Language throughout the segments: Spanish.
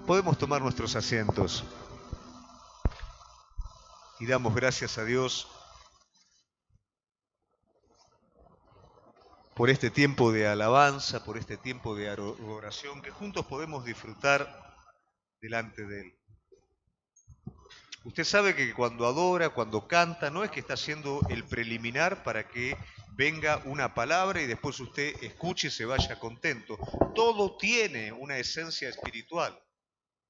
Podemos tomar nuestros asientos y damos gracias a Dios por este tiempo de alabanza, por este tiempo de adoración que juntos podemos disfrutar delante de Él. Usted sabe que cuando adora, cuando canta, no es que está haciendo el preliminar para que venga una palabra y después usted escuche y se vaya contento. Todo tiene una esencia espiritual.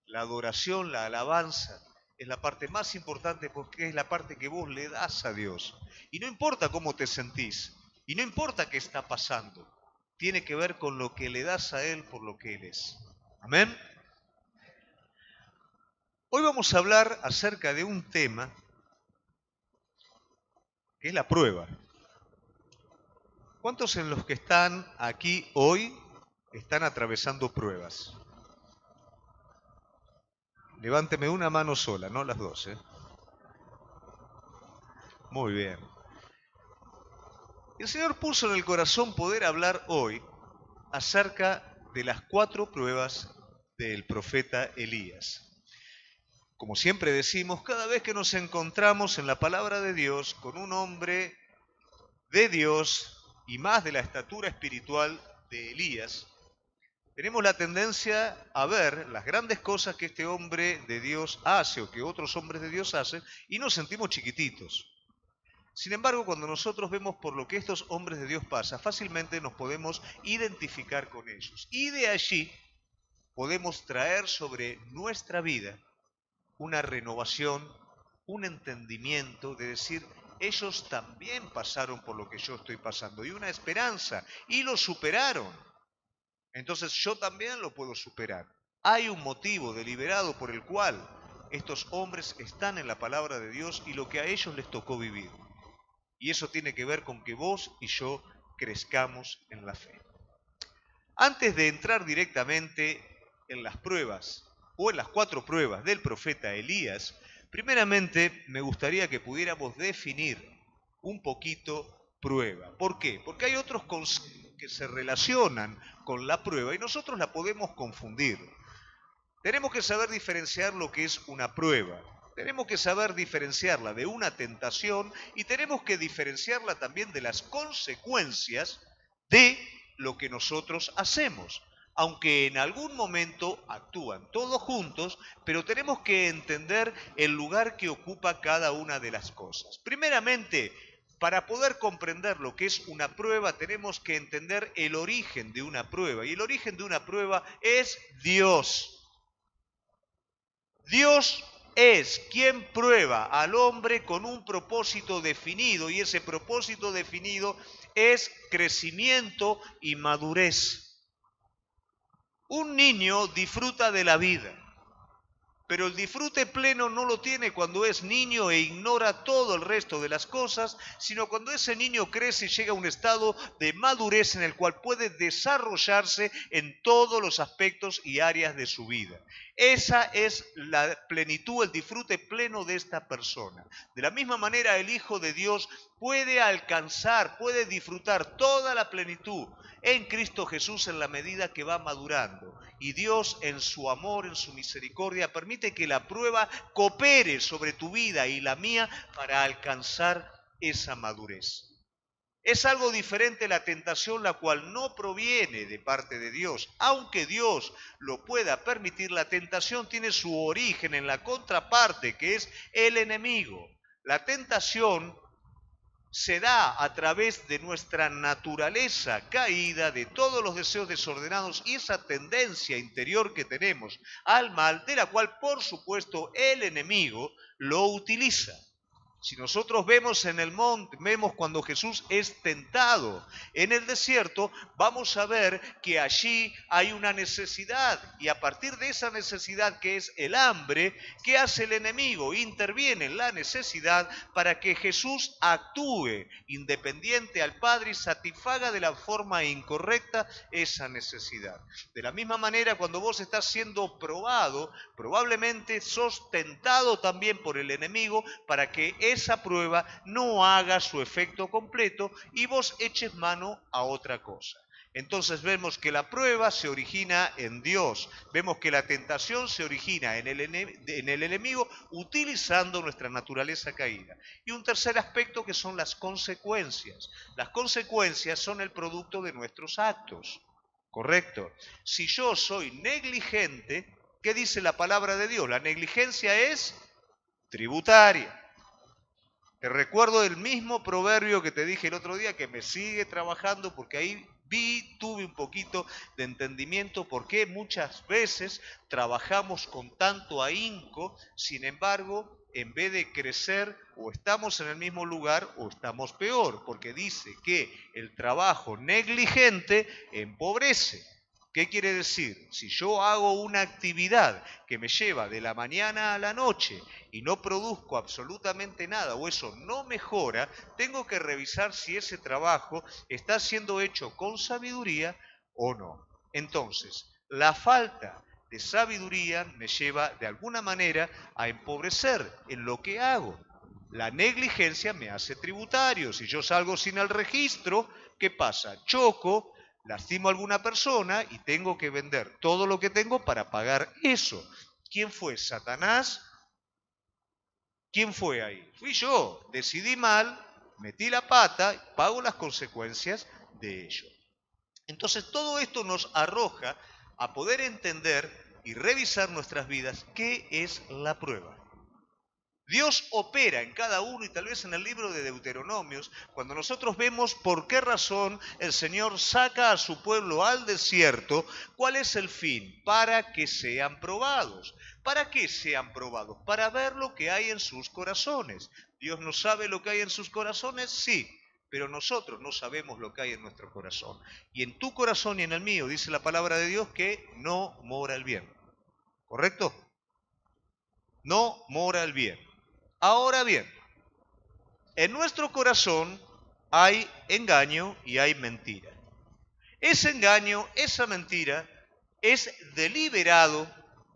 La adoración, la alabanza, es la parte más importante porque es la parte que vos le das a Dios. Y no importa cómo te sentís, y no importa qué está pasando, tiene que ver con lo que le das a Él por lo que Él es. Amén. Hoy vamos a hablar acerca de un tema que es la prueba. ¿Cuántos en los que están aquí hoy están atravesando pruebas? Levánteme una mano sola, no las dos, ¿eh? Muy bien. El Señor puso en el corazón poder hablar hoy acerca de las 4 pruebas del profeta Elías. Como siempre decimos, cada vez que nos encontramos en la palabra de Dios con un hombre de Dios y más de la estatura espiritual de Elías, tenemos la tendencia a ver las grandes cosas que este hombre de Dios hace o que otros hombres de Dios hacen y nos sentimos chiquititos. Sin embargo, cuando nosotros vemos por lo que estos hombres de Dios pasan, fácilmente nos podemos identificar con ellos. Y de allí podemos traer sobre nuestra vida una renovación, un entendimiento de decir, ellos también pasaron por lo que yo estoy pasando, y una esperanza, y lo superaron. Entonces yo también lo puedo superar. Hay un motivo deliberado por el cual estos hombres están en la palabra de Dios y lo que a ellos les tocó vivir. Y eso tiene que ver con que vos y yo crezcamos en la fe. Antes de entrar directamente en las pruebas o en las 4 pruebas del profeta Elías, primeramente me gustaría que pudiéramos definir un poquito prueba. ¿Por qué? Porque hay otros que se relacionan con la prueba y nosotros la podemos confundir. Tenemos que saber diferenciar lo que es una prueba. Tenemos que saber diferenciarla de una tentación y tenemos que diferenciarla también de las consecuencias de lo que nosotros hacemos. Aunque en algún momento actúan todos juntos, pero tenemos que entender el lugar que ocupa cada una de las cosas. Primeramente, para poder comprender lo que es una prueba, tenemos que entender el origen de una prueba. Y el origen de una prueba es Dios. Dios es quien prueba al hombre con un propósito definido y ese propósito definido es crecimiento y madurez. Un niño disfruta de la vida, pero el disfrute pleno no lo tiene cuando es niño e ignora todo el resto de las cosas, sino cuando ese niño crece y llega a un estado de madurez en el cual puede desarrollarse en todos los aspectos y áreas de su vida. Esa es la plenitud, el disfrute pleno de esta persona. De la misma manera, el Hijo de Dios puede alcanzar, puede disfrutar toda la plenitud en Cristo Jesús en la medida que va madurando. Y Dios en su amor, en su misericordia, permite que la prueba coopere sobre tu vida y la mía para alcanzar esa madurez. Es algo diferente la tentación, la cual no proviene de parte de Dios. Aunque Dios lo pueda permitir, la tentación tiene su origen en la contraparte, que es el enemigo. La tentación se da a través de nuestra naturaleza caída, de todos los deseos desordenados y esa tendencia interior que tenemos al mal, de la cual por supuesto el enemigo lo utiliza. Si nosotros vemos en el monte, vemos cuando Jesús es tentado en el desierto, vamos a ver que allí hay una necesidad y a partir de esa necesidad que es el hambre, ¿qué hace el enemigo? Interviene en la necesidad para que Jesús actúe independiente al Padre y satisfaga de la forma incorrecta esa necesidad. De la misma manera, cuando vos estás siendo probado, probablemente sos tentado también por el enemigo para que esa prueba no haga su efecto completo y vos eches mano a otra cosa. Entonces vemos que la prueba se origina en Dios, vemos que la tentación se origina en el enemigo utilizando nuestra naturaleza caída. Y un tercer aspecto que son las consecuencias. Las consecuencias son el producto de nuestros actos, ¿correcto? Si yo soy negligente, ¿qué dice la palabra de Dios? La negligencia es tributaria. Te recuerdo el mismo proverbio que te dije el otro día, que me sigue trabajando porque ahí tuve un poquito de entendimiento por qué muchas veces trabajamos con tanto ahínco, sin embargo, en vez de crecer, o estamos en el mismo lugar o estamos peor, porque dice que el trabajo negligente empobrece. ¿Qué quiere decir? Si yo hago una actividad que me lleva de la mañana a la noche y no produzco absolutamente nada o eso no mejora, tengo que revisar si ese trabajo está siendo hecho con sabiduría o no. Entonces, la falta de sabiduría me lleva de alguna manera a empobrecer en lo que hago. La negligencia me hace tributario. Si yo salgo sin el registro, ¿qué pasa? Choco, lastimo a alguna persona y tengo que vender todo lo que tengo para pagar eso. ¿Quién fue? ¿Satanás? ¿Quién fue ahí? Fui yo. Decidí mal, metí la pata, pago las consecuencias de ello. Entonces todo esto nos arroja a poder entender y revisar nuestras vidas qué es la prueba. Dios opera en cada uno y tal vez en el libro de Deuteronomios, cuando nosotros vemos por qué razón el Señor saca a su pueblo al desierto, ¿cuál es el fin? Para que sean probados. ¿Para qué sean probados? Para ver lo que hay en sus corazones. ¿Dios no sabe lo que hay en sus corazones? Sí, pero nosotros no sabemos lo que hay en nuestro corazón. Y en tu corazón y en el mío dice la palabra de Dios que no mora el bien. ¿Correcto? No mora el bien. Ahora bien, en nuestro corazón hay engaño y hay mentira. Ese engaño, esa mentira, es deliberado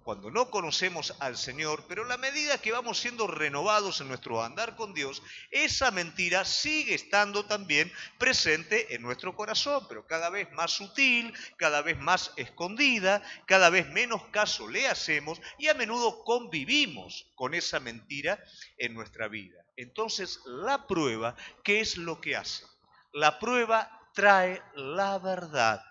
cuando no conocemos al Señor, pero a la medida que vamos siendo renovados en nuestro andar con Dios, esa mentira sigue estando también presente en nuestro corazón, pero cada vez más sutil, cada vez más escondida, cada vez menos caso le hacemos y a menudo convivimos con esa mentira en nuestra vida. Entonces, la prueba, ¿qué es lo que hace? La prueba trae la verdad,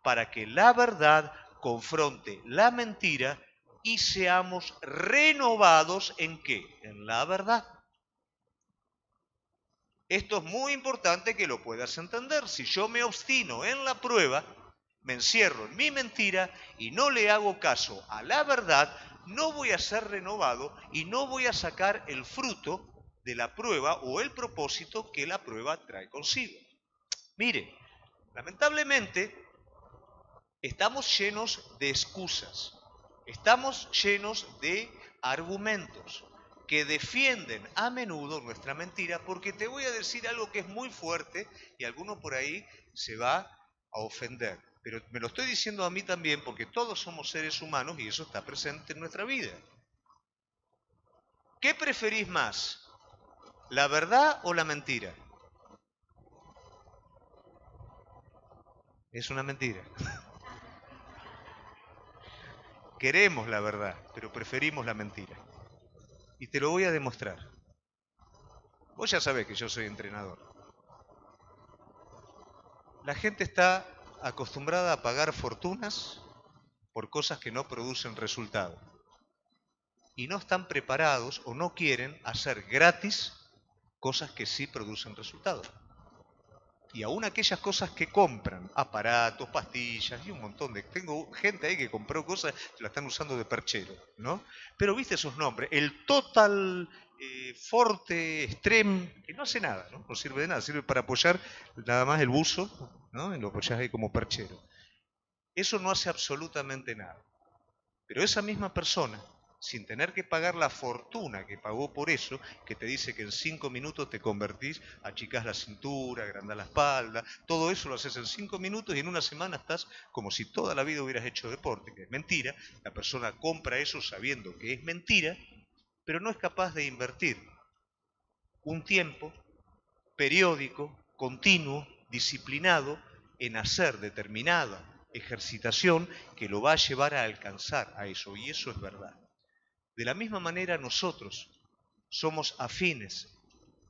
para que la verdad confronte la mentira y seamos renovados ¿en qué? En la verdad. Esto es muy importante que lo puedas entender. Si yo me obstino en la prueba, me encierro en mi mentira y no le hago caso a la verdad, no voy a ser renovado y no voy a sacar el fruto de la prueba o el propósito que la prueba trae consigo. Mire, lamentablemente estamos llenos de excusas, estamos llenos de argumentos que defienden a menudo nuestra mentira, porque te voy a decir algo que es muy fuerte y alguno por ahí se va a ofender. Pero me lo estoy diciendo a mí también porque todos somos seres humanos y eso está presente en nuestra vida. ¿Qué preferís más? ¿La verdad o la mentira? Es una mentira. Queremos la verdad, pero preferimos la mentira. Y te lo voy a demostrar. Vos ya sabés que yo soy entrenador. La gente está acostumbrada a pagar fortunas por cosas que no producen resultado. Y no están preparados o no quieren hacer gratis cosas que sí producen resultado. Y aún aquellas cosas que compran, aparatos, pastillas y un montón de... Tengo gente ahí que compró cosas que la están usando de perchero, ¿no? Pero viste esos nombres, el Total Forte Extreme, que no hace nada, ¿no? No sirve de nada, sirve para apoyar nada más el buzo, ¿no? Y lo apoyás ahí como perchero. Eso no hace absolutamente nada. Pero esa misma persona, sin tener que pagar la fortuna que pagó por eso, que te dice que en 5 minutos te convertís, achicás la cintura, agrandás la espalda, todo eso lo haces en 5 minutos y en una semana estás como si toda la vida hubieras hecho deporte, que es mentira. La persona compra eso sabiendo que es mentira, pero no es capaz de invertir un tiempo periódico, continuo, disciplinado, en hacer determinada ejercitación que lo va a llevar a alcanzar a eso, y eso es verdad. De la misma manera nosotros somos afines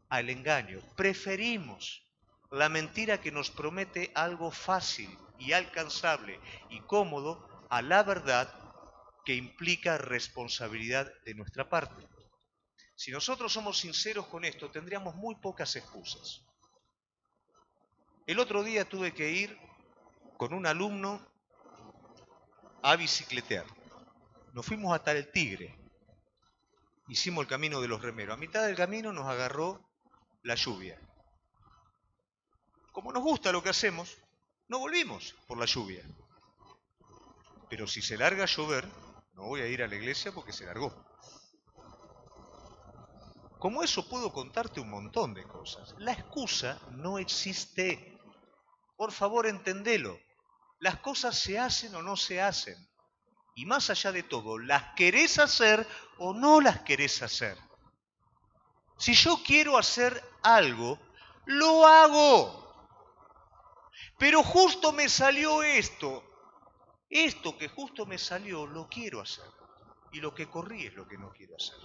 al engaño, preferimos la mentira que nos promete algo fácil y alcanzable y cómodo a la verdad que implica responsabilidad de nuestra parte. Si nosotros somos sinceros con esto, tendríamos muy pocas excusas. El otro día tuve que ir con un alumno a bicicletear. Nos fuimos hasta el Tigre. Hicimos el camino de los remeros. A mitad del camino nos agarró la lluvia. Como nos gusta lo que hacemos, no volvimos por la lluvia. Pero si se larga a llover, no voy a ir a la iglesia porque se largó. Como eso puedo contarte un montón de cosas. La excusa no existe. Por favor, entendelo. Las cosas se hacen o no se hacen. Y más allá de todo, ¿las querés hacer o no las querés hacer? Si yo quiero hacer algo, lo hago. Pero justo me salió esto. Esto que justo me salió, lo quiero hacer. Y lo que corrí es lo que no quiero hacer.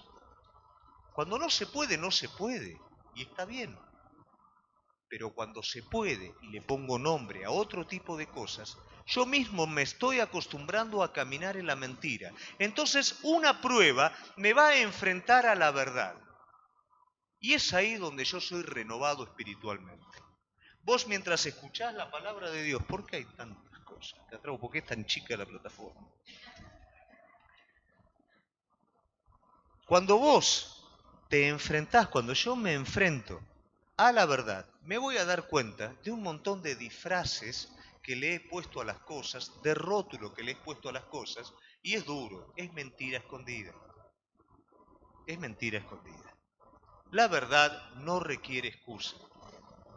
Cuando no se puede, no se puede. Y está bien. Pero cuando se puede y le pongo nombre a otro tipo de cosas, yo mismo me estoy acostumbrando a caminar en la mentira. Entonces una prueba me va a enfrentar a la verdad. Y es ahí donde yo soy renovado espiritualmente. Vos mientras escuchás la palabra de Dios, ¿por qué hay tantas cosas? ¿Por qué es tan chica la plataforma? Cuando vos te enfrentás, cuando yo me enfrento a la verdad, me voy a dar cuenta de un montón de disfraces que le he puesto a las cosas, de rótulo que le he puesto a las cosas, y es duro, es mentira escondida. Es mentira escondida. La verdad no requiere excusa.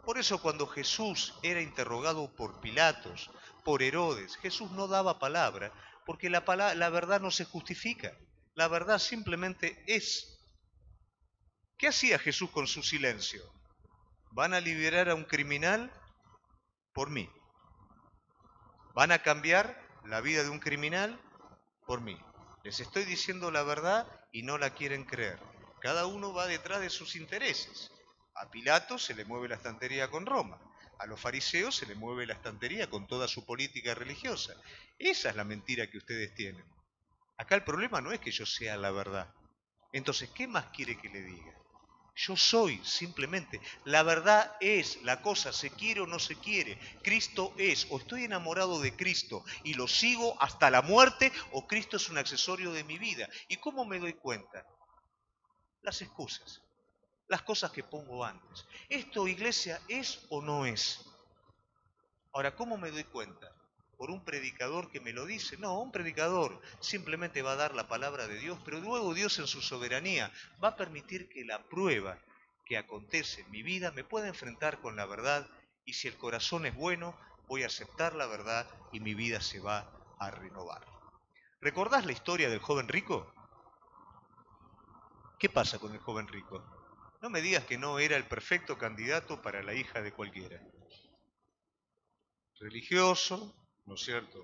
Por eso cuando Jesús era interrogado por Pilatos, por Herodes, Jesús no daba palabra, porque la verdad no se justifica. La verdad simplemente es. ¿Qué hacía Jesús con su silencio? ¿Van a liberar a un criminal? Por mí. ¿Van a cambiar la vida de un criminal? Por mí. Les estoy diciendo la verdad y no la quieren creer. Cada uno va detrás de sus intereses. A Pilato se le mueve la estantería con Roma. A los fariseos se le mueve la estantería con toda su política religiosa. Esa es la mentira que ustedes tienen. Acá el problema no es que yo sea la verdad. Entonces, ¿qué más quiere que le diga? Yo soy, simplemente. La verdad es, la cosa se quiere o no se quiere. Cristo es, o estoy enamorado de Cristo y lo sigo hasta la muerte, o Cristo es un accesorio de mi vida. ¿Y cómo me doy cuenta? Las excusas, las cosas que pongo antes. ¿Esto, iglesia, es o no es? Ahora, ¿cómo me doy cuenta? ¿Por un predicador que me lo dice? No, un predicador simplemente va a dar la palabra de Dios, pero luego Dios en su soberanía va a permitir que la prueba que acontece en mi vida me pueda enfrentar con la verdad, y si el corazón es bueno, voy a aceptar la verdad y mi vida se va a renovar. ¿Recordás la historia del joven rico? ¿Qué pasa con el joven rico? No me digas que no era el perfecto candidato para la hija de cualquiera. Religioso, ¿no es cierto?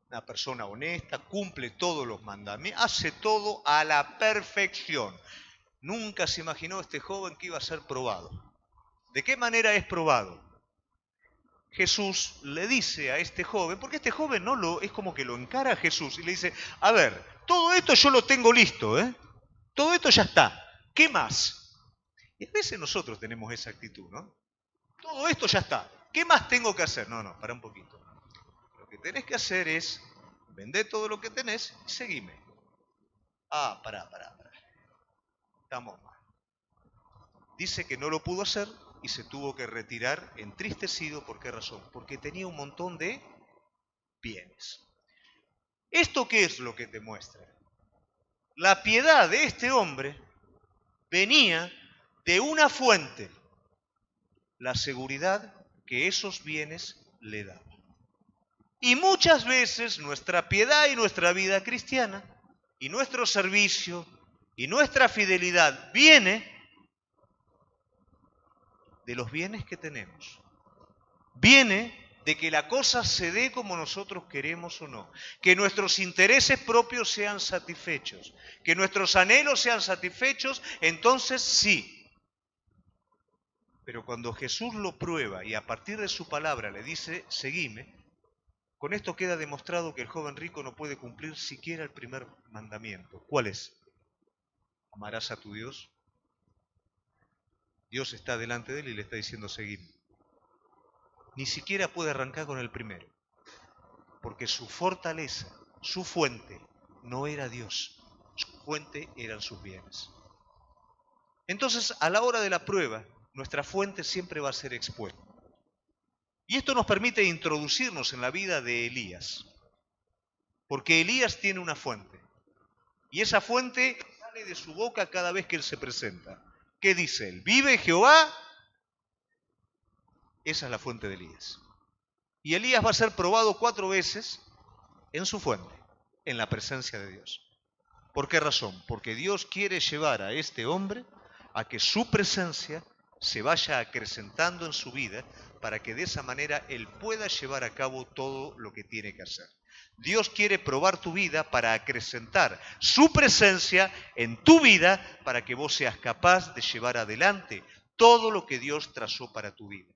Una persona honesta, cumple todos los mandamientos, hace todo a la perfección. Nunca se imaginó este joven que iba a ser probado. ¿De qué manera es probado? Jesús le dice a este joven, porque este joven es como que lo encara a Jesús y le dice, a ver, todo esto yo lo tengo listo, ¿eh? Todo esto ya está. ¿Qué más? Y a veces nosotros tenemos esa actitud, ¿no? Todo esto ya está. ¿Qué más tengo que hacer? No, para un poquito. Lo que tenés que hacer es vender todo lo que tenés y seguime. Ah, pará. Estamos mal. Dice que no lo pudo hacer y se tuvo que retirar entristecido. ¿Por qué razón? Porque tenía un montón de bienes. ¿Esto qué es lo que te muestra? La piedad de este hombre venía de una fuente, la seguridad que esos bienes le daban. Y muchas veces nuestra piedad y nuestra vida cristiana y nuestro servicio y nuestra fidelidad viene de los bienes que tenemos. Viene de que la cosa se dé como nosotros queremos o no, que nuestros intereses propios sean satisfechos, que nuestros anhelos sean satisfechos, entonces sí. Pero cuando Jesús lo prueba y a partir de su palabra le dice, seguime, con esto queda demostrado que el joven rico no puede cumplir siquiera el primer mandamiento. ¿Cuál es? Amarás a tu Dios. Dios está delante de él y le está diciendo, seguime. Ni siquiera puede arrancar con el primero, porque su fortaleza, su fuente, no era Dios, su fuente eran sus bienes. Entonces, a la hora de la prueba, nuestra fuente siempre va a ser expuesta. Y esto nos permite introducirnos en la vida de Elías, porque Elías tiene una fuente, y esa fuente sale de su boca cada vez que él se presenta. ¿Qué dice él? ¿Vive Jehová? Esa es la fuente de Elías. Y Elías va a ser probado 4 veces en su fuente, en la presencia de Dios. ¿Por qué razón? Porque Dios quiere llevar a este hombre a que su presencia se vaya acrecentando en su vida para que de esa manera él pueda llevar a cabo todo lo que tiene que hacer. Dios quiere probar tu vida para acrecentar su presencia en tu vida para que vos seas capaz de llevar adelante todo lo que Dios trazó para tu vida.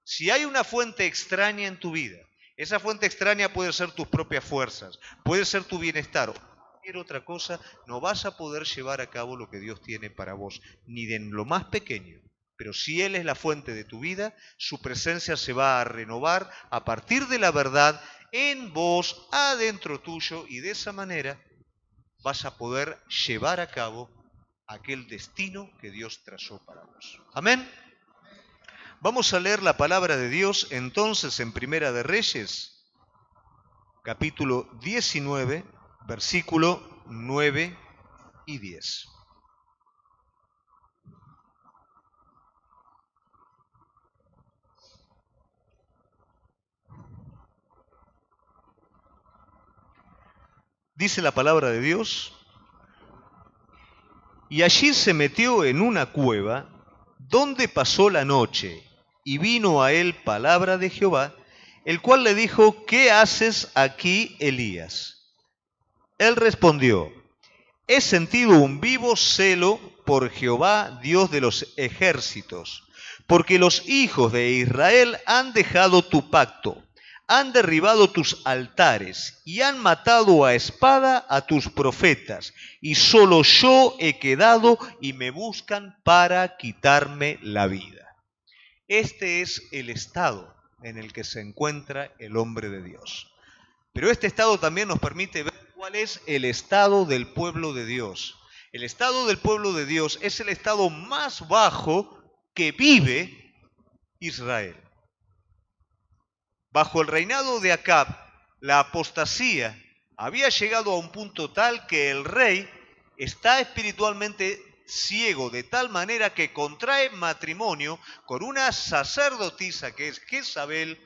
Si hay una fuente extraña en tu vida, esa fuente extraña puede ser tus propias fuerzas, puede ser tu bienestar, cualquier otra cosa, no vas a poder llevar a cabo lo que Dios tiene para vos, ni de lo más pequeño. Pero si Él es la fuente de tu vida, su presencia se va a renovar a partir de la verdad en vos, adentro tuyo, y de esa manera vas a poder llevar a cabo aquel destino que Dios trazó para vos. Amén. Vamos a leer la palabra de Dios entonces en Primera de Reyes, capítulo 19, versículo 9 y 10. Dice la palabra de Dios, y allí se metió en una cueva, donde pasó la noche, y vino a él palabra de Jehová, el cual le dijo, ¿qué haces aquí, Elías? Él respondió, he sentido un vivo celo por Jehová, Dios de los ejércitos, porque los hijos de Israel han dejado tu pacto, han derribado tus altares y han matado a espada a tus profetas, y solo yo he quedado y me buscan para quitarme la vida. Este es el estado en el que se encuentra el hombre de Dios. Pero este estado también nos permite ver cuál es el estado del pueblo de Dios. El estado del pueblo de Dios es el estado más bajo que vive Israel. Bajo el reinado de Acab, la apostasía había llegado a un punto tal que el rey está espiritualmente ciego, de tal manera que contrae matrimonio con una sacerdotisa que es Jezabel,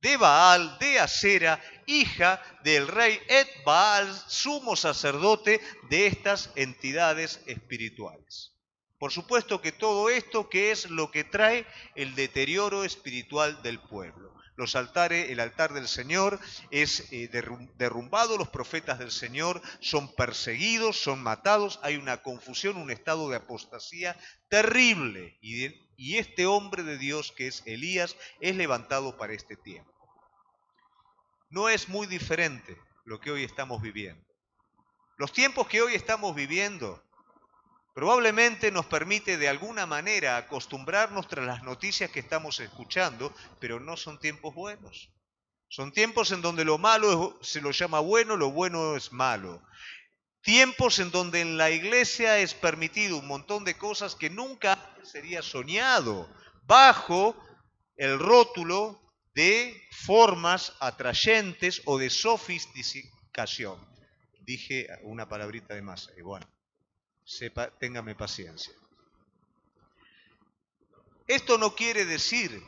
de Baal, de Acera, hija del rey Ed-Baal, sumo sacerdote de estas entidades espirituales. Por supuesto que todo esto, ¿qué es lo que trae? El deterioro espiritual del pueblo. Los altares, el altar del Señor es derrumbado, los profetas del Señor son perseguidos, son matados, hay una confusión, un estado de apostasía terrible. Y este hombre de Dios, que es Elías, es levantado para este tiempo. No es muy diferente lo que hoy estamos viviendo. Los tiempos que hoy estamos viviendo probablemente nos permite de alguna manera acostumbrarnos tras las noticias que estamos escuchando, pero no son tiempos buenos. Son tiempos en donde lo malo se lo llama bueno, lo bueno es malo. Tiempos en donde en la iglesia es permitido un montón de cosas que nunca antes sería soñado, bajo el rótulo de formas atrayentes o de sofisticación. Dije una palabrita de más, bueno. Téngame paciencia. Esto no quiere decir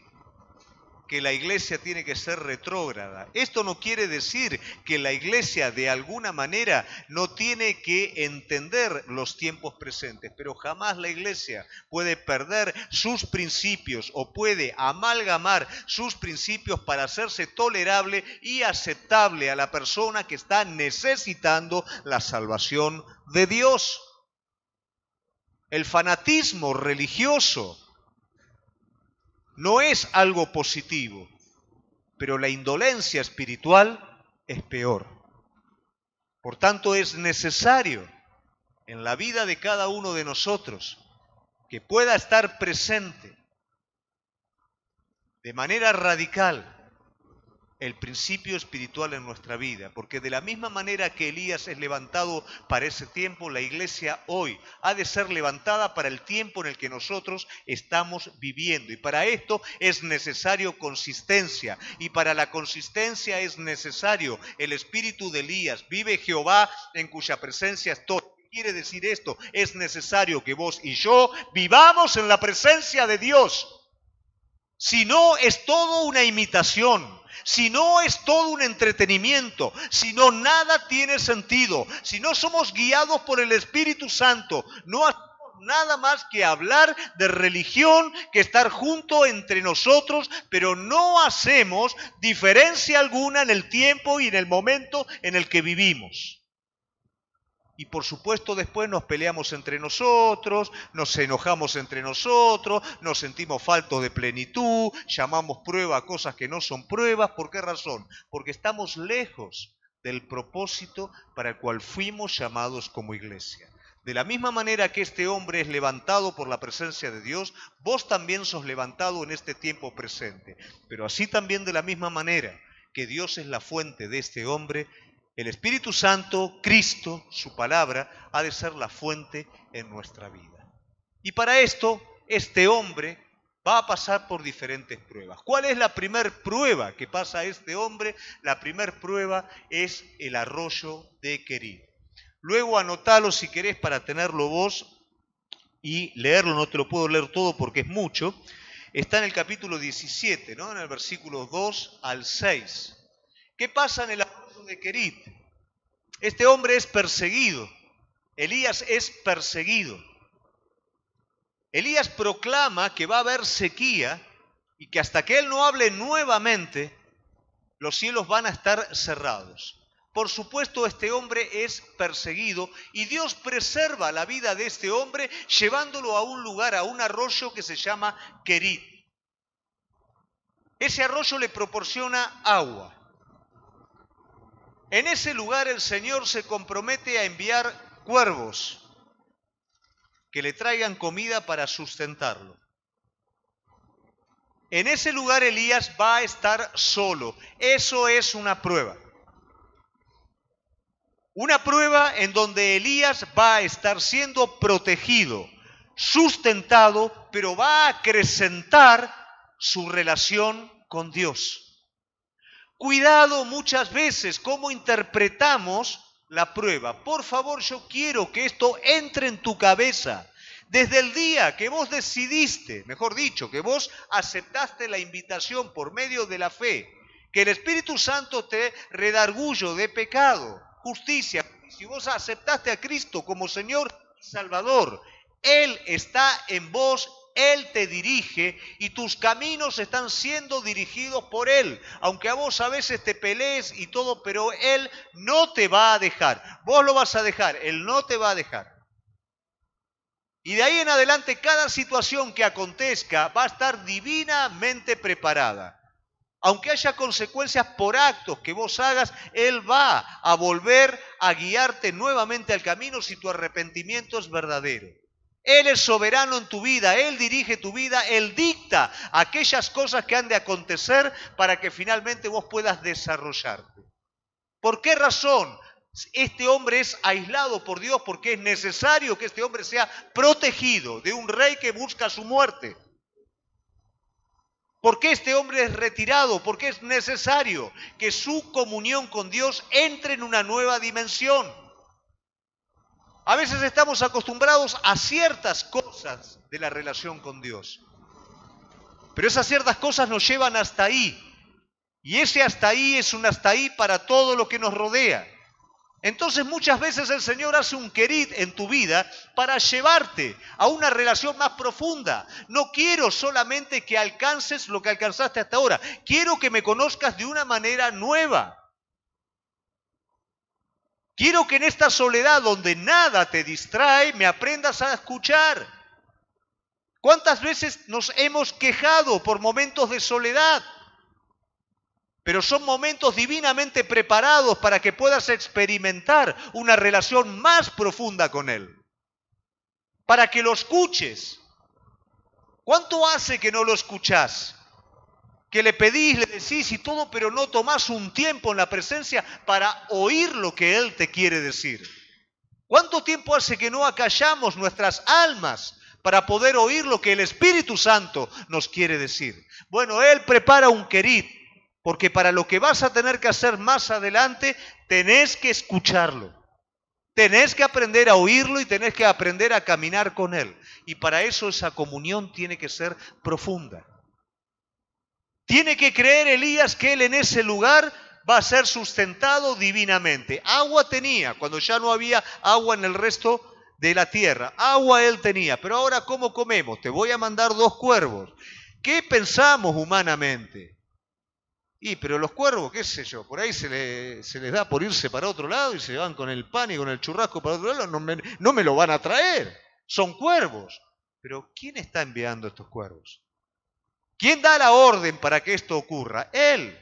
que la iglesia tiene que ser retrógrada. Esto no quiere decir que la iglesia de alguna manera no tiene que entender los tiempos presentes, pero jamás la iglesia puede perder sus principios o puede amalgamar sus principios para hacerse tolerable y aceptable a la persona que está necesitando la salvación de Dios. El fanatismo religioso no es algo positivo, pero la indolencia espiritual es peor. Por tanto, es necesario en la vida de cada uno de nosotros que pueda estar presente de manera radical el principio espiritual en nuestra vida, porque de la misma manera que Elías es levantado para ese tiempo, la iglesia hoy ha de ser levantada para el tiempo en el que nosotros estamos viviendo. Y para esto es necesario consistencia, y para la consistencia es necesario el espíritu de Elías. Vive Jehová en cuya presencia estoy. ¿Qué quiere decir esto? Es necesario que vos y yo vivamos en la presencia de Dios. Si no, es todo una imitación. Si no, es todo un entretenimiento. Si no, nada tiene sentido. Si no somos guiados por el Espíritu Santo, no hacemos nada más que hablar de religión, que estar junto entre nosotros, pero no hacemos diferencia alguna en el tiempo y en el momento en el que vivimos. Y por supuesto después nos peleamos entre nosotros, nos enojamos entre nosotros, nos sentimos faltos de plenitud, llamamos prueba a cosas que no son pruebas. ¿Por qué razón? Porque estamos lejos del propósito para el cual fuimos llamados como iglesia. De la misma manera que este hombre es levantado por la presencia de Dios, vos también sos levantado en este tiempo presente. Pero así también de la misma manera que Dios es la fuente de este hombre, el Espíritu Santo, Cristo, su palabra, ha de ser la fuente en nuestra vida. Y para esto, este hombre va a pasar por diferentes pruebas. ¿Cuál es la primera prueba que pasa este hombre? La primera prueba es el arroyo de Querit. Luego anotalo si querés para tenerlo vos y leerlo, no te lo puedo leer todo porque es mucho. Está en el capítulo 17, ¿no? En el versículo 2 al 6. ¿Qué pasa en el arroyo de Querit? Este hombre es perseguido. Elías es perseguido. Elías proclama que va a haber sequía y que hasta que él no hable nuevamente, los cielos van a estar cerrados. Por supuesto, este hombre es perseguido y Dios preserva la vida de este hombre llevándolo a un lugar, a un arroyo que se llama Querit. Ese arroyo le proporciona agua. En ese lugar el Señor se compromete a enviar cuervos que le traigan comida para sustentarlo. En ese lugar Elías va a estar solo. Eso es una prueba. Una prueba en donde Elías va a estar siendo protegido, sustentado, pero va a acrecentar su relación con Dios. Cuidado muchas veces cómo interpretamos la prueba. Por favor, yo quiero que esto entre en tu cabeza. Desde el día que vos decidiste, mejor dicho, que vos aceptaste la invitación por medio de la fe, que el Espíritu Santo te redarguyó de pecado, justicia, si vos aceptaste a Cristo como Señor y Salvador, Él está en vos, Él te dirige y tus caminos están siendo dirigidos por Él. Aunque a vos a veces te pelees y todo, pero Él no te va a dejar. Vos lo vas a dejar, Él no te va a dejar. Y de ahí en adelante cada situación que acontezca va a estar divinamente preparada. Aunque haya consecuencias por actos que vos hagas, Él va a volver a guiarte nuevamente al camino si tu arrepentimiento es verdadero. Él es soberano en tu vida, Él dirige tu vida, Él dicta aquellas cosas que han de acontecer para que finalmente vos puedas desarrollarte. ¿Por qué razón? Este hombre es aislado por Dios porque es necesario que este hombre sea protegido de un rey que busca su muerte. ¿Por qué este hombre es retirado? Porque es necesario que su comunión con Dios entre en una nueva dimensión. A veces estamos acostumbrados a ciertas cosas de la relación con Dios. Pero esas ciertas cosas nos llevan hasta ahí. Y ese hasta ahí es un hasta ahí para todo lo que nos rodea. Entonces muchas veces el Señor hace un querid en tu vida para llevarte a una relación más profunda. No quiero solamente que alcances lo que alcanzaste hasta ahora. Quiero que me conozcas de una manera nueva. Quiero que en esta soledad donde nada te distrae, me aprendas a escuchar. ¿Cuántas veces nos hemos quejado por momentos de soledad? Pero son momentos divinamente preparados para que puedas experimentar una relación más profunda con Él. Para que lo escuches. ¿Cuánto hace que no lo escuchás? Que le pedís, le decís y todo, pero no tomás un tiempo en la presencia para oír lo que Él te quiere decir. ¿Cuánto tiempo hace que no acallamos nuestras almas para poder oír lo que el Espíritu Santo nos quiere decir? Bueno, Él prepara un querid. Porque para lo que vas a tener que hacer más adelante, tenés que escucharlo. Tenés que aprender a oírlo y tenés que aprender a caminar con Él. Y para eso esa comunión tiene que ser profunda. Tiene que creer Elías que él en ese lugar va a ser sustentado divinamente. Agua tenía, cuando ya no había agua en el resto de la tierra. Agua él tenía, pero ahora ¿cómo comemos? Te voy a mandar 2 cuervos. ¿Qué pensamos humanamente? Pero los cuervos, qué sé yo, por ahí se les da por irse para otro lado y se van con el pan y con el churrasco para otro lado, no me lo van a traer, son cuervos. Pero ¿quién está enviando estos cuervos? ¿Quién da la orden para que esto ocurra? Él.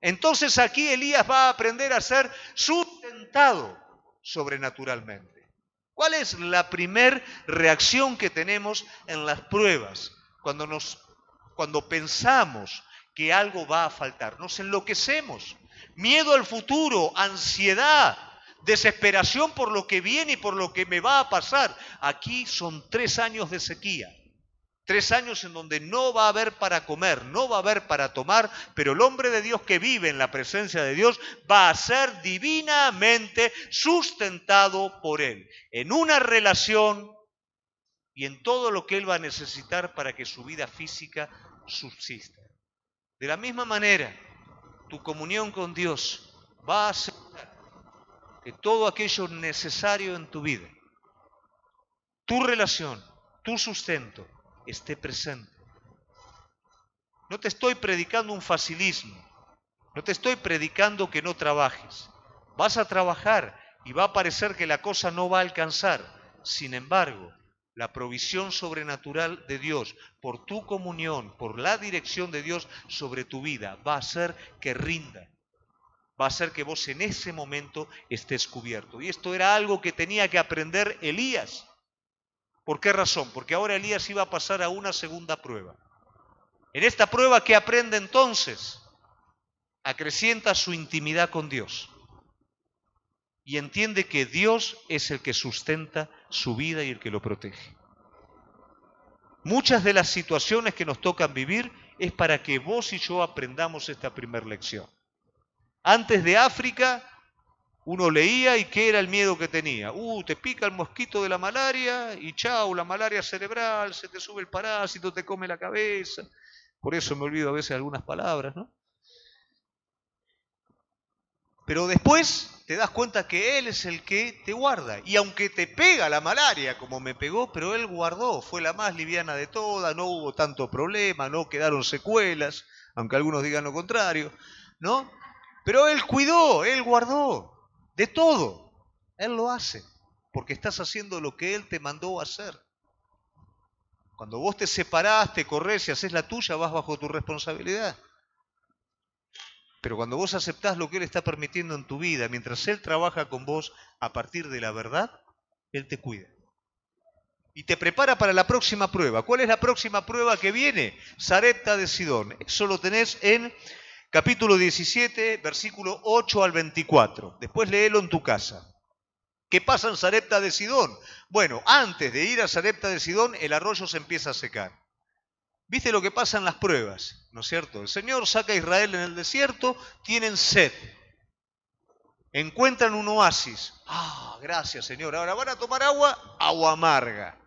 Entonces aquí Elías va a aprender a ser sustentado sobrenaturalmente. ¿Cuál es la primer reacción que tenemos en las pruebas? Cuando pensamos que algo va a faltar. Nos enloquecemos. Miedo al futuro, ansiedad, desesperación por lo que viene y por lo que me va a pasar. Aquí son 3 años de sequía. 3 años en donde no va a haber para comer, no va a haber para tomar, pero el hombre de Dios que vive en la presencia de Dios va a ser divinamente sustentado por Él. En una relación y en todo lo que Él va a necesitar para que su vida física subsista. De la misma manera, tu comunión con Dios va a asegurar que todo aquello necesario en tu vida, tu relación, tu sustento, esté presente. No te estoy predicando un facilismo, no te estoy predicando que no trabajes. Vas a trabajar y va a parecer que la cosa no va a alcanzar. Sin embargo, la provisión sobrenatural de Dios, por tu comunión, por la dirección de Dios sobre tu vida, va a hacer que rinda. Va a hacer que vos en ese momento estés cubierto. Y esto era algo que tenía que aprender Elías. ¿Por qué razón? Porque ahora Elías iba a pasar a una segunda prueba. En esta prueba, ¿qué aprende entonces? Acrecienta su intimidad con Dios. Y entiende que Dios es el que sustenta su vida y el que lo protege. Muchas de las situaciones que nos tocan vivir es para que vos y yo aprendamos esta primera lección. Antes de África, uno leía y ¿qué era el miedo que tenía? Te pica el mosquito de la malaria y chau, la malaria cerebral, se te sube el parásito, te come la cabeza. Por eso me olvido a veces algunas palabras, ¿no? Pero después te das cuenta que Él es el que te guarda. Y aunque te pega la malaria, como me pegó, pero Él guardó. Fue la más liviana de todas, no hubo tanto problema, no quedaron secuelas, aunque algunos digan lo contrario, ¿no? Pero Él cuidó, Él guardó de todo. Él lo hace, porque estás haciendo lo que Él te mandó a hacer. Cuando vos te separás, te corres y haces la tuya, vas bajo tu responsabilidad. Pero cuando vos aceptás lo que Él está permitiendo en tu vida, mientras Él trabaja con vos a partir de la verdad, Él te cuida. Y te prepara para la próxima prueba. ¿Cuál es la próxima prueba que viene? Sarepta de Sidón. Eso lo tenés en capítulo 17, versículo 8 al 24. Después léelo en tu casa. ¿Qué pasa en Sarepta de Sidón? Bueno, antes de ir a Sarepta de Sidón, el arroyo se empieza a secar. ¿Viste lo que pasa en las pruebas? ¿No es cierto? El Señor saca a Israel en el desierto, tienen sed. Encuentran un oasis. Gracias Señor. Ahora van a tomar agua, agua amarga.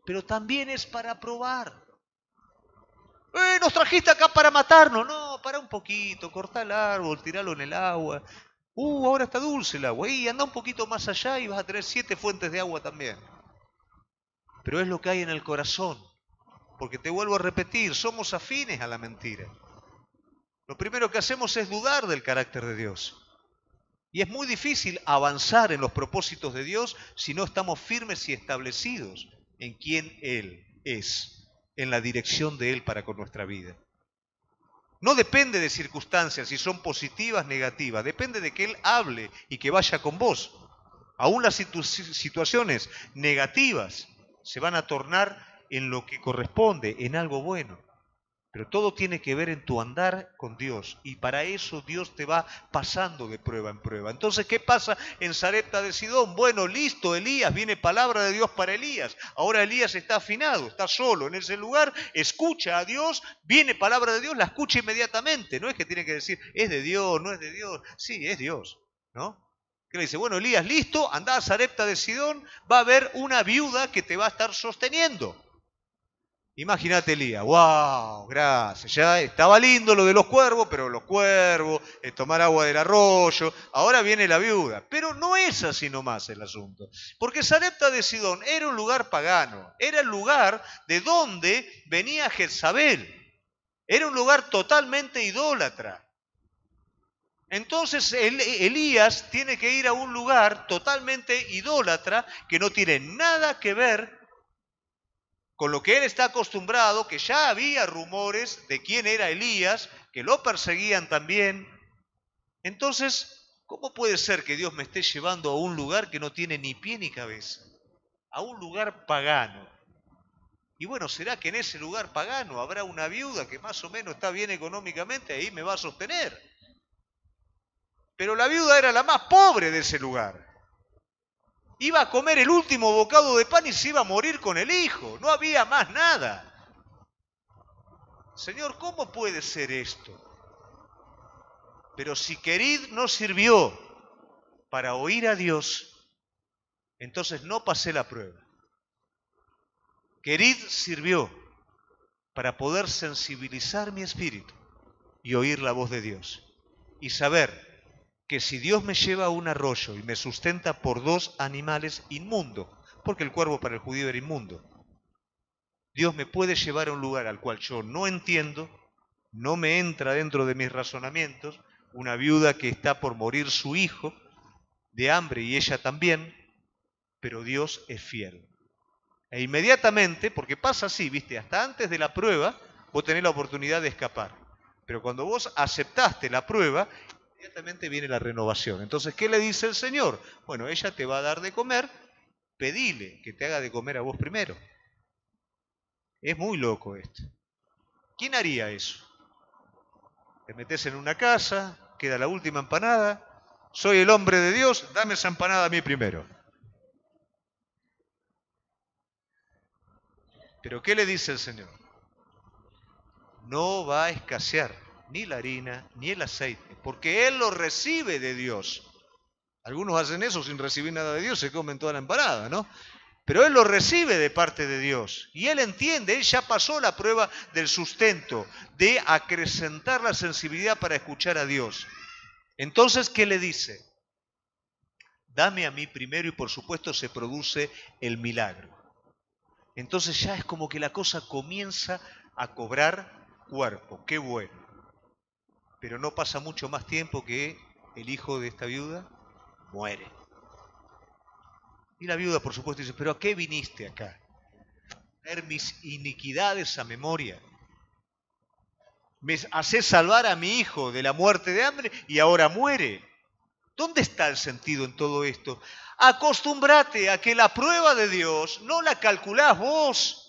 Pero también es para probar. Nos trajiste acá para matarnos. No, para un poquito, cortá el árbol, tiralo en el agua. Ahora está dulce el agua. Y anda un poquito más allá y vas a tener 7 fuentes de agua también. Pero es lo que hay en el corazón. Porque te vuelvo a repetir, somos afines a la mentira. Lo primero que hacemos es dudar del carácter de Dios. Y es muy difícil avanzar en los propósitos de Dios si no estamos firmes y establecidos en quién Él es, en la dirección de Él para con nuestra vida. No depende de circunstancias, si son positivas, negativas, depende de que Él hable y que vaya con vos. Aún las situaciones negativas se van a tornar en lo que corresponde, en algo bueno. Pero todo tiene que ver en tu andar con Dios. Y para eso Dios te va pasando de prueba en prueba. Entonces, ¿qué pasa en Sarepta de Sidón? Bueno, listo, Elías, viene palabra de Dios para Elías. Ahora Elías está afinado, está solo en ese lugar, escucha a Dios, viene palabra de Dios, la escucha inmediatamente. No es que tiene que decir, es de Dios, no es de Dios. Sí, es Dios, ¿no? Que le dice, bueno, Elías, listo, anda a Sarepta de Sidón, va a haber una viuda que te va a estar sosteniendo. Imagínate Elías, wow, gracias, ya estaba lindo lo de los cuervos, pero los cuervos, tomar agua del arroyo, ahora viene la viuda. Pero no es así nomás el asunto, porque Sarepta de Sidón era un lugar pagano, era el lugar de donde venía Jezabel, era un lugar totalmente idólatra. Entonces Elías tiene que ir a un lugar totalmente idólatra que no tiene nada que ver con lo que él está acostumbrado, que ya había rumores de quién era Elías, que lo perseguían también. Entonces, ¿cómo puede ser que Dios me esté llevando a un lugar que no tiene ni pie ni cabeza? A un lugar pagano. Y bueno, ¿será que en ese lugar pagano habrá una viuda que más o menos está bien económicamente? Ahí me va a sostener. Pero la viuda era la más pobre de ese lugar. Iba a comer el último bocado de pan y se iba a morir con el hijo. No había más nada. Señor, ¿cómo puede ser esto? Pero si Querid no sirvió para oír a Dios, entonces no pasé la prueba. Querid sirvió para poder sensibilizar mi espíritu y oír la voz de Dios. Y saber que si Dios me lleva a un arroyo y me sustenta por 2 animales inmundos, porque el cuervo para el judío era inmundo, Dios me puede llevar a un lugar al cual yo no entiendo, no me entra dentro de mis razonamientos, una viuda que está por morir su hijo de hambre y ella también, pero Dios es fiel. E inmediatamente, porque pasa así, viste, hasta antes de la prueba, vos tenés la oportunidad de escapar. Pero cuando vos aceptaste la prueba, inmediatamente viene la renovación. Entonces, ¿qué le dice el Señor? Bueno, ella te va a dar de comer, pedile que te haga de comer a vos primero. Es muy loco esto. ¿Quién haría eso? Te metes en una casa, queda la última empanada, soy el hombre de Dios, dame esa empanada a mí primero. Pero ¿qué le dice el Señor? No va a escasear ni la harina ni el aceite, porque Él lo recibe de Dios. Algunos hacen eso sin recibir nada de Dios, se comen toda la empanada, ¿no? Pero Él lo recibe de parte de Dios. Y Él entiende, Él ya pasó la prueba del sustento, de acrecentar la sensibilidad para escuchar a Dios. Entonces, ¿qué le dice? Dame a mí primero y por supuesto se produce el milagro. Entonces ya es como que la cosa comienza a cobrar cuerpo. Qué bueno. Pero no pasa mucho más tiempo que el hijo de esta viuda muere. Y la viuda, por supuesto, dice, ¿pero a qué viniste acá? ¿A traer mis iniquidades a memoria? Me haces salvar a mi hijo de la muerte de hambre y ahora muere. ¿Dónde está el sentido en todo esto? Acostúmbrate a que la prueba de Dios no la calculás vos,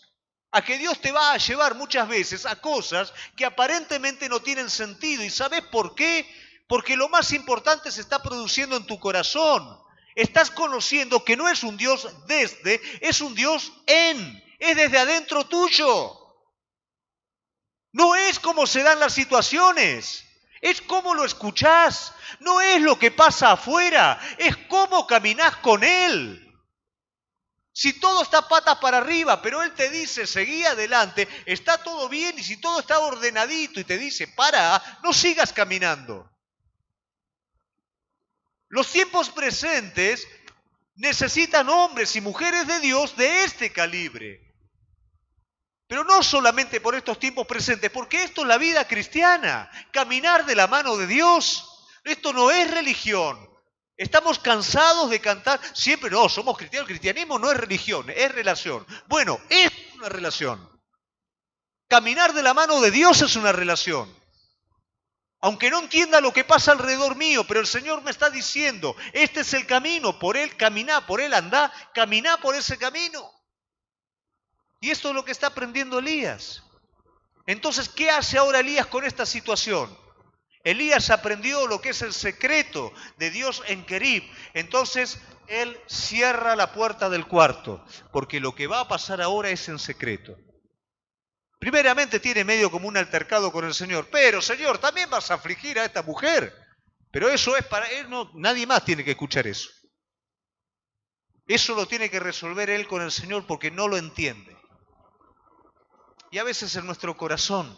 a que Dios te va a llevar muchas veces a cosas que aparentemente no tienen sentido. ¿Y sabés por qué? Porque lo más importante se está produciendo en tu corazón. Estás conociendo que no es un Dios desde, es un Dios es desde adentro tuyo. No es como se dan las situaciones, es cómo lo escuchás, no es lo que pasa afuera, es cómo caminás con Él. Si todo está patas para arriba, pero Él te dice, seguí adelante, está todo bien, y si todo está ordenadito y te dice, para, no sigas caminando. Los tiempos presentes necesitan hombres y mujeres de Dios de este calibre. Pero no solamente por estos tiempos presentes, porque esto es la vida cristiana, caminar de la mano de Dios. Esto no es religión. Estamos cansados de cantar siempre, no, somos cristianos. El cristianismo no es religión, es relación. Bueno, es una relación. Caminar de la mano de Dios es una relación. Aunque no entienda lo que pasa alrededor mío, pero el Señor me está diciendo, este es el camino, por Él caminá, por Él andá, caminá por ese camino. Y esto es lo que está aprendiendo Elías. Entonces, ¿qué hace ahora Elías con esta situación? Elías aprendió lo que es el secreto de Dios en Querib. Entonces, él cierra la puerta del cuarto, porque lo que va a pasar ahora es en secreto. Primeramente tiene medio como un altercado con el Señor, pero Señor, también vas a afligir a esta mujer. Pero eso es para él, no, nadie más tiene que escuchar eso. Eso lo tiene que resolver él con el Señor porque no lo entiende. Y a veces en nuestro corazón,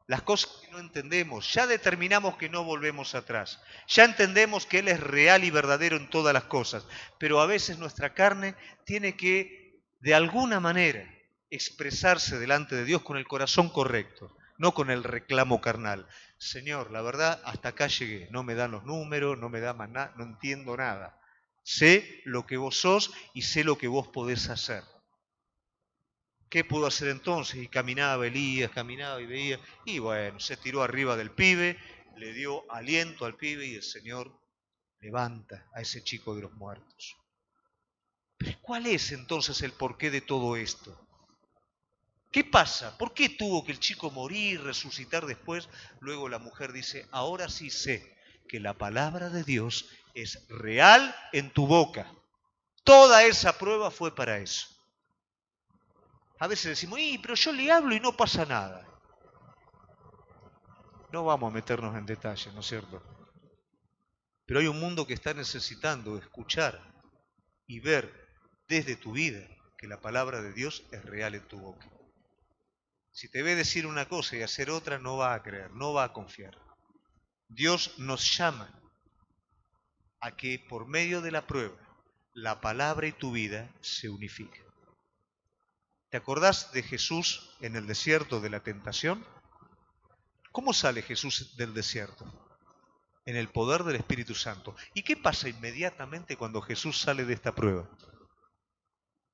las cosas que no entendemos, ya determinamos que no volvemos atrás. Ya entendemos que Él es real y verdadero en todas las cosas. Pero a veces nuestra carne tiene que, de alguna manera, expresarse delante de Dios con el corazón correcto, no con el reclamo carnal. Señor, la verdad, hasta acá llegué. No me dan los números, no me da más nada, no entiendo nada. Sé lo que vos sos y sé lo que vos podés hacer. ¿Qué pudo hacer entonces? Y caminaba Elías, caminaba y veía, y bueno, se tiró arriba del pibe, le dio aliento al pibe y el Señor levanta a ese chico de los muertos. Pero ¿cuál es entonces el porqué de todo esto? ¿Qué pasa? ¿Por qué tuvo que el chico morir, resucitar después? Luego la mujer dice, ahora sí sé que la palabra de Dios es real en tu boca. Toda esa prueba fue para eso. A veces decimos, pero yo le hablo y no pasa nada. No vamos a meternos en detalle, ¿no es cierto? Pero hay un mundo que está necesitando escuchar y ver desde tu vida que la palabra de Dios es real en tu boca. Si te ve decir una cosa y hacer otra, no va a creer, no va a confiar. Dios nos llama a que por medio de la prueba, la palabra y tu vida se unifiquen. ¿Te acordás de Jesús en el desierto de la tentación? ¿Cómo sale Jesús del desierto? En el poder del Espíritu Santo. ¿Y qué pasa inmediatamente cuando Jesús sale de esta prueba?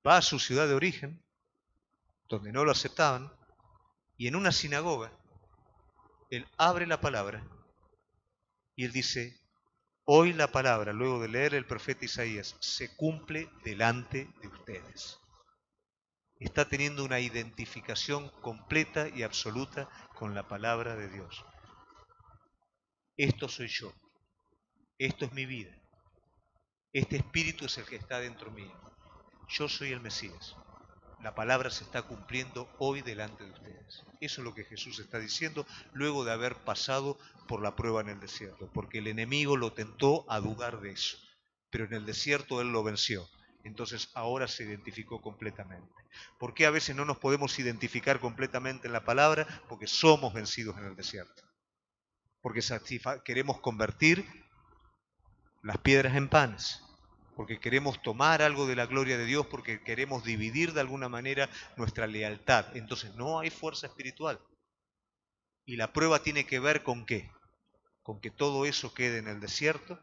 Va a su ciudad de origen, donde no lo aceptaban, y en una sinagoga, él abre la palabra y él dice, hoy la palabra, luego de leer el profeta Isaías, se cumple delante de ustedes. Está teniendo una identificación completa y absoluta con la palabra de Dios. Esto soy yo. Esto es mi vida. Este espíritu es el que está dentro mío. Yo soy el Mesías. La palabra se está cumpliendo hoy delante de ustedes. Eso es lo que Jesús está diciendo luego de haber pasado por la prueba en el desierto. Porque el enemigo lo tentó a dudar de eso. Pero en el desierto él lo venció. Entonces ahora se identificó completamente. ¿Por qué a veces no nos podemos identificar completamente en la palabra? Porque somos vencidos en el desierto. Porque queremos convertir las piedras en panes. Porque queremos tomar algo de la gloria de Dios, porque queremos dividir de alguna manera nuestra lealtad. Entonces no hay fuerza espiritual. Y la prueba tiene que ver con ¿qué? Con que todo eso quede en el desierto,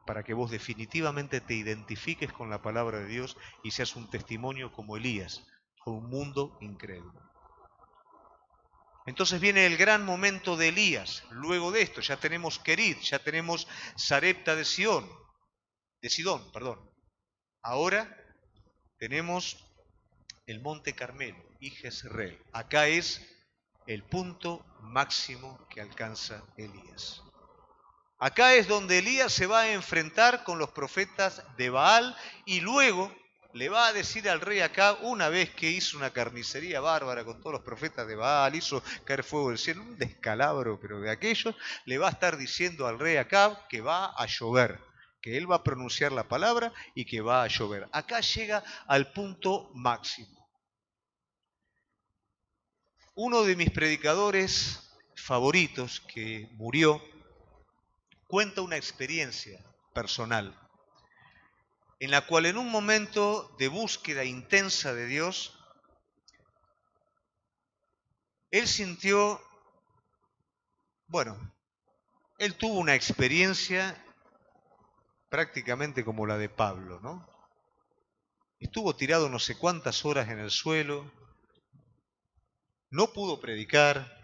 para que vos definitivamente te identifiques con la palabra de Dios y seas un testimonio como Elías, a un mundo incrédulo. Entonces viene el gran momento de Elías. Luego de esto ya tenemos Querid, ya tenemos Sarepta de Sidón. Ahora tenemos el Monte Carmelo y Jezreel. Acá es el punto máximo que alcanza Elías. Acá es donde Elías se va a enfrentar con los profetas de Baal y luego le va a decir al rey Acab, una vez que hizo una carnicería bárbara con todos los profetas de Baal, hizo caer fuego del cielo, un descalabro, pero de aquellos, le va a estar diciendo al rey Acab que va a llover. que Él va a pronunciar la palabra y que va a llover. Acá llega al punto máximo. Uno de mis predicadores favoritos, que murió, cuenta una experiencia personal en la cual en un momento de búsqueda intensa de Dios, él sintió, él tuvo una experiencia prácticamente como la de Pablo, ¿no? Estuvo tirado no sé cuántas horas en el suelo, no pudo predicar,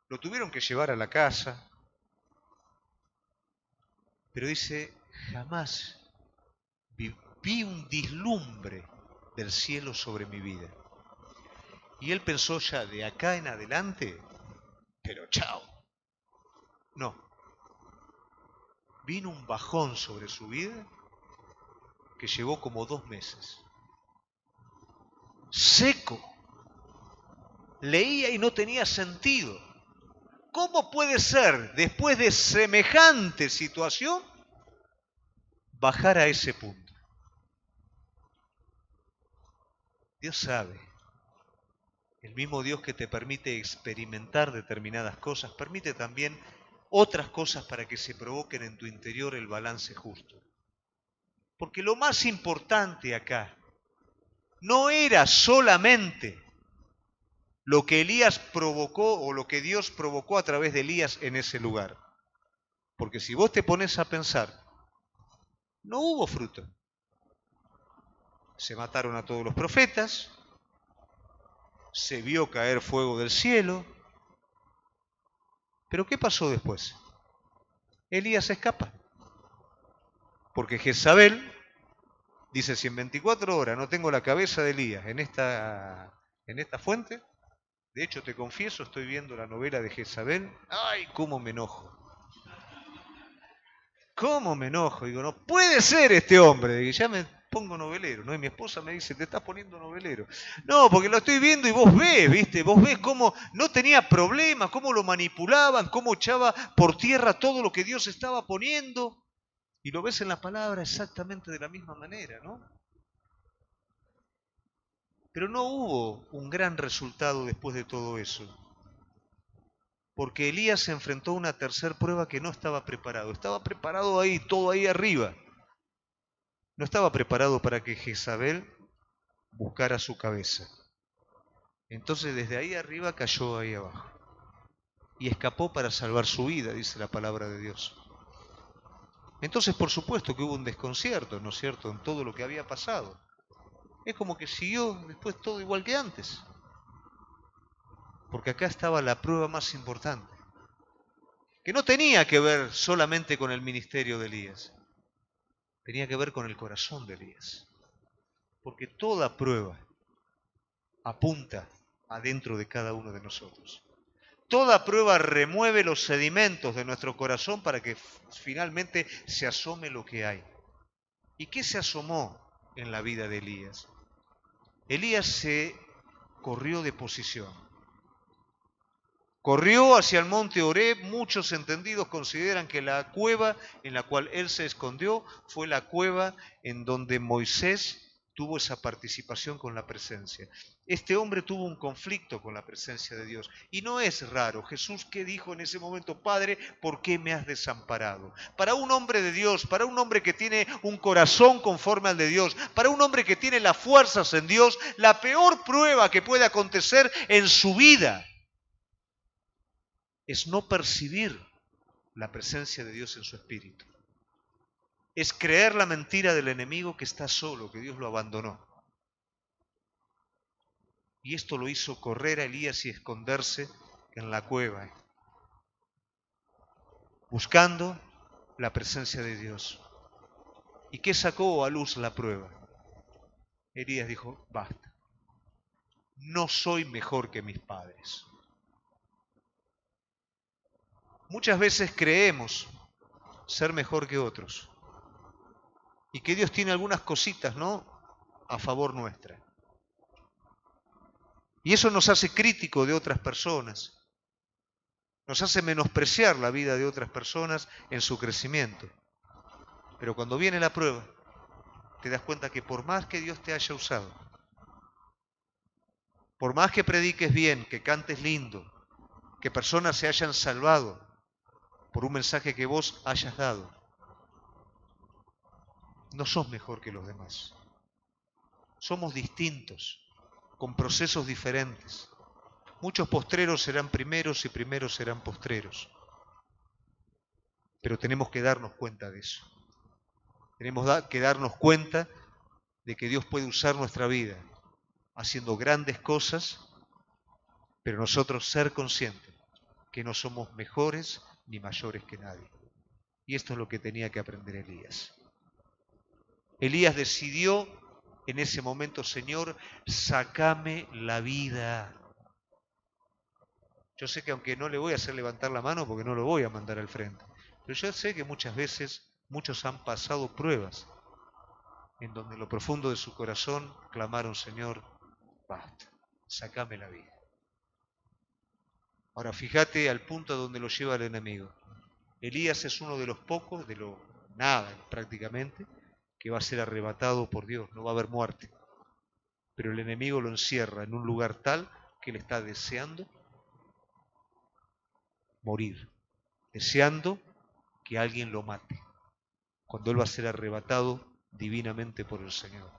lo tuvieron que llevar a la casa, pero dice, jamás vi un vislumbre del cielo sobre mi vida. Y él pensó ya de acá en adelante, pero chao. No. Vino un bajón sobre su vida que llevó como 2 meses. Seco. Leía y no tenía sentido. ¿Cómo puede ser, después de semejante situación, bajar a ese punto? Dios sabe. El mismo Dios que te permite experimentar determinadas cosas, permite también otras cosas para que se provoquen en tu interior el balance justo. Porque lo más importante acá no era solamente lo que Elías provocó o lo que Dios provocó a través de Elías en ese lugar. Porque si vos te pones a pensar, no hubo fruto. Se mataron a todos los profetas, se vio caer fuego del cielo, pero ¿qué pasó después? Elías escapa. Porque Jezabel dice, si en 24 horas no tengo la cabeza de Elías en esta fuente, de hecho te confieso, estoy viendo la novela de Jezabel, ¡ay, cómo me enojo! ¿Cómo me enojo? Digo, no puede ser este hombre, y ya me pongo novelero, ¿no? Y mi esposa me dice, te estás poniendo novelero. No, porque lo estoy viendo y vos ves, ¿viste? Vos ves cómo no tenía problemas, cómo lo manipulaban, cómo echaba por tierra todo lo que Dios estaba poniendo. Y lo ves en la palabra exactamente de la misma manera, ¿no? Pero no hubo un gran resultado después de todo eso. Porque Elías se enfrentó a una tercera prueba que no estaba preparado. Estaba preparado ahí, todo ahí arriba. No estaba preparado para que Jezabel buscara su cabeza. Entonces desde ahí arriba cayó ahí abajo. Y escapó para salvar su vida, dice la palabra de Dios. Entonces por supuesto que hubo un desconcierto, ¿no es cierto?, en todo lo que había pasado. Es como que siguió después todo igual que antes. Porque acá estaba la prueba más importante, que no tenía que ver solamente con el ministerio de Elías, tenía que ver con el corazón de Elías. Porque toda prueba apunta adentro de cada uno de nosotros. Toda prueba remueve los sedimentos de nuestro corazón para que finalmente se asome lo que hay. ¿Y qué se asomó en la vida de Elías? Elías se corrió de posición. Corrió hacia el monte Horeb. Muchos entendidos consideran que la cueva en la cual él se escondió fue la cueva en donde Moisés tuvo esa participación con la presencia. Este hombre tuvo un conflicto con la presencia de Dios. Y no es raro. Jesús, ¿qué dijo en ese momento? Padre, ¿por qué me has desamparado? Para un hombre de Dios, para un hombre que tiene un corazón conforme al de Dios, para un hombre que tiene las fuerzas en Dios, la peor prueba que puede acontecer en su vida es no percibir la presencia de Dios en su espíritu. Es creer la mentira del enemigo que está solo, que Dios lo abandonó. Y esto lo hizo correr a Elías y esconderse en la cueva, buscando la presencia de Dios. ¿Y qué sacó a luz la prueba? Elías dijo, basta, no soy mejor que mis padres. Muchas veces creemos ser mejor que otros y que Dios tiene algunas cositas, ¿no?, a favor nuestra. Y eso nos hace crítico de otras personas, nos hace menospreciar la vida de otras personas en su crecimiento. Pero cuando viene la prueba, te das cuenta que por más que Dios te haya usado, por más que prediques bien, que cantes lindo, que personas se hayan salvado por un mensaje que vos hayas dado, no sos mejor que los demás. Somos distintos, con procesos diferentes. Muchos postreros serán primeros y primeros serán postreros. Pero tenemos que darnos cuenta de eso. Tenemos que darnos cuenta de que Dios puede usar nuestra vida haciendo grandes cosas, pero nosotros ser conscientes que no somos mejores ni mayores que nadie. Y esto es lo que tenía que aprender Elías. Elías decidió en ese momento: Señor, sácame la vida. Yo sé que aunque no le voy a hacer levantar la mano porque no lo voy a mandar al frente, pero yo sé que muchas veces muchos han pasado pruebas en donde en lo profundo de su corazón clamaron: Señor, basta, sácame la vida. Ahora fíjate al punto a donde lo lleva el enemigo. Elías es uno de los pocos, de lo nada prácticamente, que va a ser arrebatado por Dios, no va a haber muerte. Pero el enemigo lo encierra en un lugar tal que él está deseando morir, deseando que alguien lo mate, cuando él va a ser arrebatado divinamente por el Señor.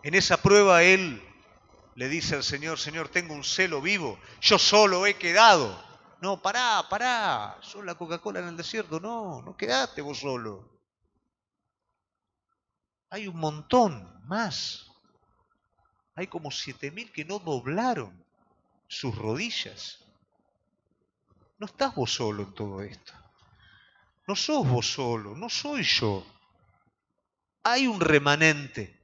En esa prueba él le dice al Señor: Señor, tengo un celo vivo, yo solo he quedado. No, pará, sos la Coca-Cola en el desierto. No, no quedaste vos solo. Hay un montón más. Hay como 7.000 que no doblaron sus rodillas. No estás vos solo en todo esto. No sos vos solo, no soy yo. Hay un remanente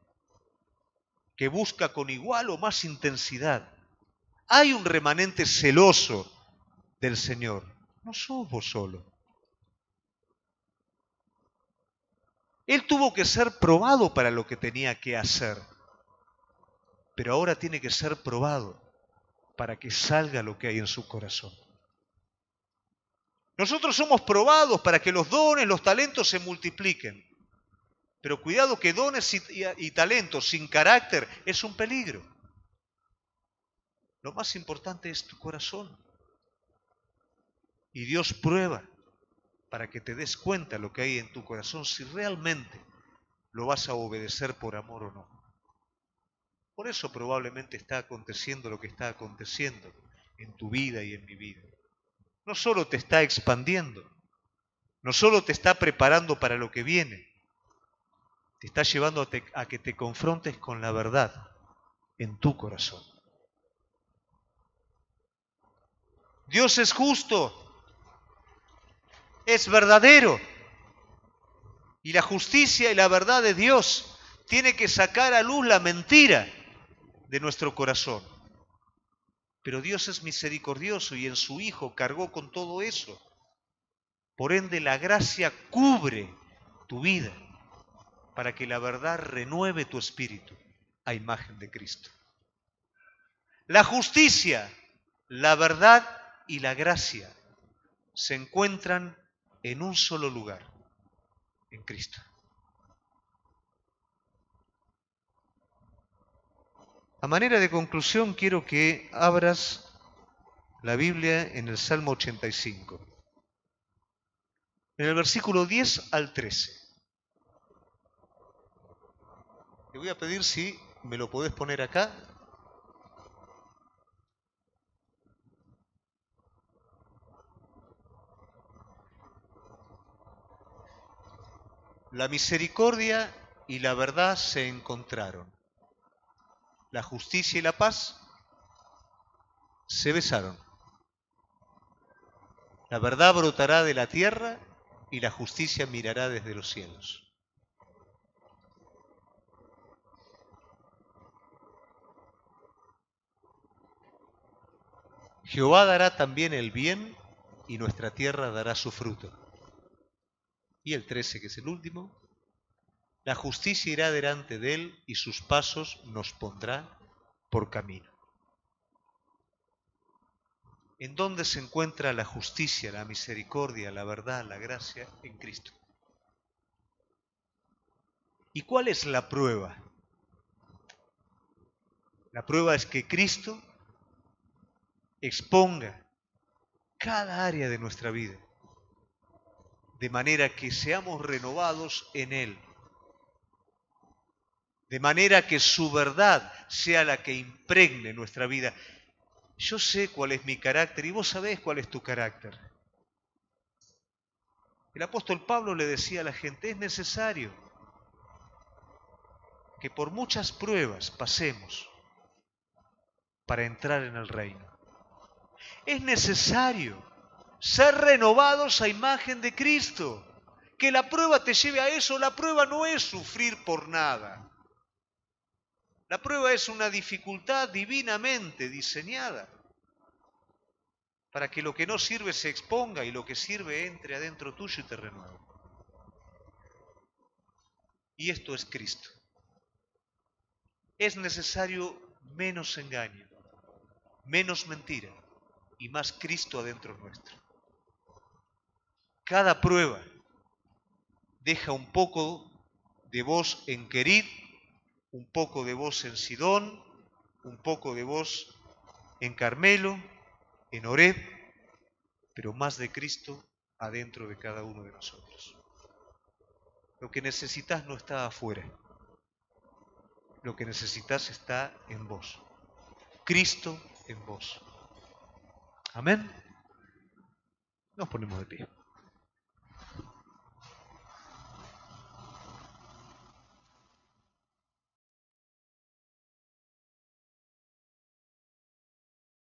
que busca con igual o más intensidad. Hay un remanente celoso del Señor. No sos vos solo. Él tuvo que ser probado para lo que tenía que hacer, pero ahora tiene que ser probado para que salga lo que hay en su corazón. Nosotros somos probados para que los dones, los talentos se multipliquen. Pero cuidado, que dones y talentos sin carácter es un peligro. Lo más importante es tu corazón. Y Dios prueba para que te des cuenta lo que hay en tu corazón, si realmente lo vas a obedecer por amor o no. Por eso probablemente está aconteciendo lo que está aconteciendo en tu vida y en mi vida. No solo te está expandiendo, no solo te está preparando para lo que viene, te está llevando a que te confrontes con la verdad en tu corazón. Dios es justo, es verdadero, y la justicia y la verdad de Dios tiene que sacar a luz la mentira de nuestro corazón. Pero Dios es misericordioso y en su Hijo cargó con todo eso. Por ende, la gracia cubre tu vida para que la verdad renueve tu espíritu a imagen de Cristo. La justicia, la verdad y la gracia se encuentran en un solo lugar, en Cristo. A manera de conclusión, quiero que abras la Biblia en el Salmo 85, en el versículo 10 al 13. Te voy a pedir si me lo podés poner acá. La misericordia y la verdad se encontraron. La justicia y la paz se besaron. La verdad brotará de la tierra y la justicia mirará desde los cielos. Jehová dará también el bien y nuestra tierra dará su fruto. Y el 13, que es el último: la justicia irá delante de él y sus pasos nos pondrá por camino. ¿En dónde se encuentra la justicia, la misericordia, la verdad, la gracia? En Cristo. ¿Y cuál es la prueba? La prueba es que Cristo exponga cada área de nuestra vida, de manera que seamos renovados en Él, de manera que su verdad sea la que impregne nuestra vida. Yo sé cuál es mi carácter y vos sabés cuál es tu carácter. El apóstol Pablo le decía a la gente, es necesario que por muchas pruebas pasemos para entrar en el reino. Es necesario ser renovados a imagen de Cristo. Que la prueba te lleve a eso. La prueba no es sufrir por nada. La prueba es una dificultad divinamente diseñada para que lo que no sirve se exponga y lo que sirve entre adentro tuyo y te renueve. Y esto es Cristo. Es necesario menos engaño, menos mentira y más Cristo adentro nuestro. Cada prueba deja un poco de vos en Querid, un poco de vos en Sidón, un poco de vos en Carmelo, en Horeb, pero más de Cristo adentro de cada uno de nosotros. Lo que necesitas no está afuera, lo que necesitas está en vos. Cristo en vos. Amén. Nos ponemos de pie.